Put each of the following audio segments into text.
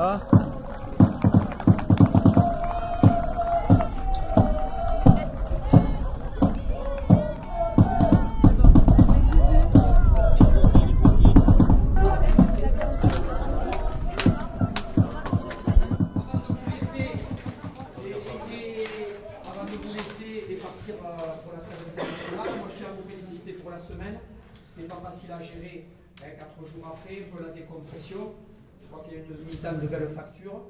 Ça pour la trêve internationale. Moi, je tiens à vous féliciter pour la semaine. C'était pas facile à gérer, 4 jours après, un peu la décompression. Je crois qu'il y a une mi-temps de belles factures.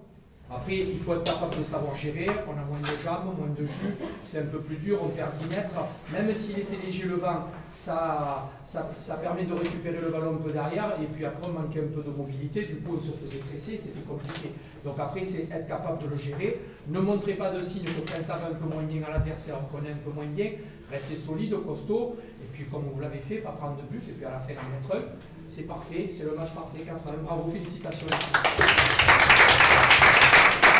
Après, il faut être capable de savoir gérer. On a moins de jambes, moins de jus. C'est un peu plus dur, on perd 10 mètres. Même s'il était léger le vent, ça permet de récupérer le ballon un peu derrière. Et puis après, on manquait un peu de mobilité. Du coup, on se faisait presser, c'était compliqué. Donc après, c'est être capable de le gérer. Ne montrez pas de signe que quand ça va un peu moins bien à l'adversaire, on connaît un peu moins bien. Restez solide, costaud. Et puis, comme vous l'avez fait, pas prendre de but. Et puis à la fin, en mettre un. C'est parfait, c'est le match parfait. 4-1. Bravo, félicitations.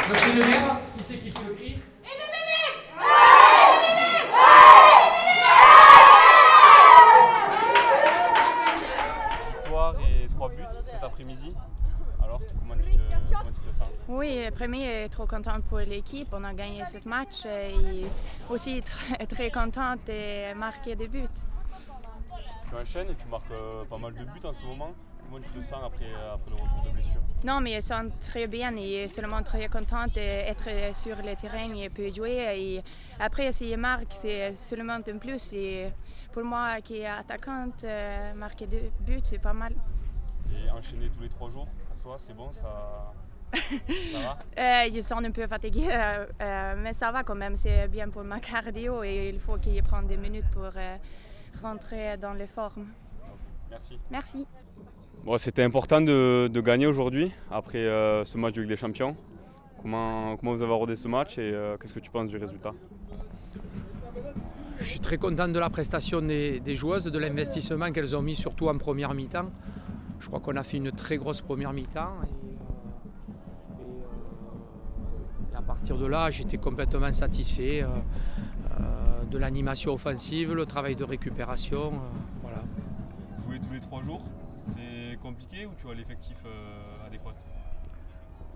Le prix de mer, qui c'est qui fait le cri? Victoire et 3 buts cet après-midi. Alors, comment tu te sens? Oui, premier, trop contente pour l'équipe. On a gagné ce match et aussi très contente de marquer des buts. Tu enchaînes et tu marques pas mal de buts en ce moment. Comment tu te sens après le retour de blessure? Non, mais je sens très bien et seulement très contente d'être sur le terrain et puis jouer. Et après, si je marque, c'est seulement un plus. Et pour moi, qui est attaquante, marquer 2 buts, c'est pas mal. Et enchaîner tous les 3 jours, pour toi, c'est bon, ça va? Je sens un peu fatiguée, mais ça va quand même. C'est bien pour ma cardio et il faut qu'il prenne des minutes pour rentrer dans les formes. Merci. Merci. Bon, c'était important de gagner aujourd'hui, après ce match de Ligue des Champions. Comment vous avez abordé ce match et qu'est-ce que tu penses du résultat? Je suis très content de la prestation des joueuses, de l'investissement qu'elles ont mis surtout en première mi-temps. Je crois qu'on a fait une très grosse première mi-temps. Et à partir de là, j'étais complètement satisfait de l'animation offensive, le travail de récupération. Voilà. Jouer tous les 3 jours, c'est compliqué ou tu as l'effectif adéquat?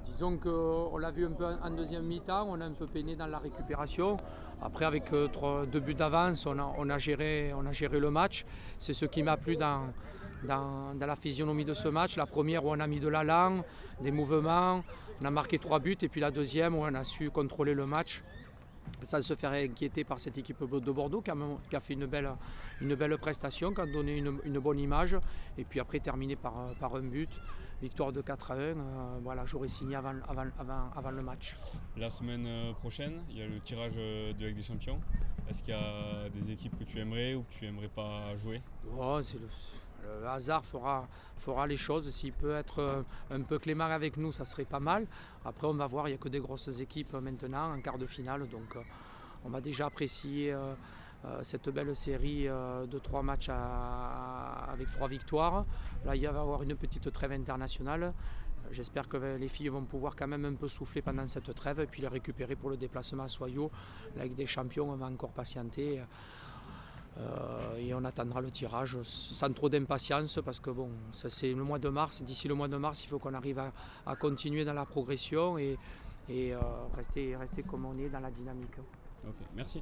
Disons qu'on l'a vu un peu en deuxième mi-temps, on a un peu peiné dans la récupération. Après, avec 2 buts d'avance, on a géré le match. C'est ce qui m'a plu dans la physionomie de ce match. La première où on a mis de l'allant, des mouvements, on a marqué 3 buts. Et puis la deuxième où on a su contrôler le match sans se faire inquiéter par cette équipe de Bordeaux qui a fait une belle prestation, qui a donné une bonne image. Et puis après, terminé par un but. Victoire de 4-1, voilà, j'aurais signé avant le match. La semaine prochaine, il y a le tirage de Ligue des Champions. Est-ce qu'il y a des équipes que tu aimerais ou que tu n'aimerais pas jouer? Oh, le hasard fera les choses. S'il peut être un peu clément avec nous, ça serait pas mal. Après, on va voir, il n'y a que des grosses équipes maintenant en quart de finale. Donc, on va déjà apprécier cette belle série de 3 matchs avec 3 victoires. Là, il va y avoir une petite trêve internationale. J'espère que les filles vont pouvoir quand même un peu souffler pendant cette trêve et puis les récupérer pour le déplacement à Soyaux. La Ligue des Champions, on va encore patienter. Et on attendra le tirage sans trop d'impatience parce que bon, c'est le mois de mars. D'ici le mois de mars, il faut qu'on arrive à continuer dans la progression et rester comme on est dans la dynamique. Ok, merci.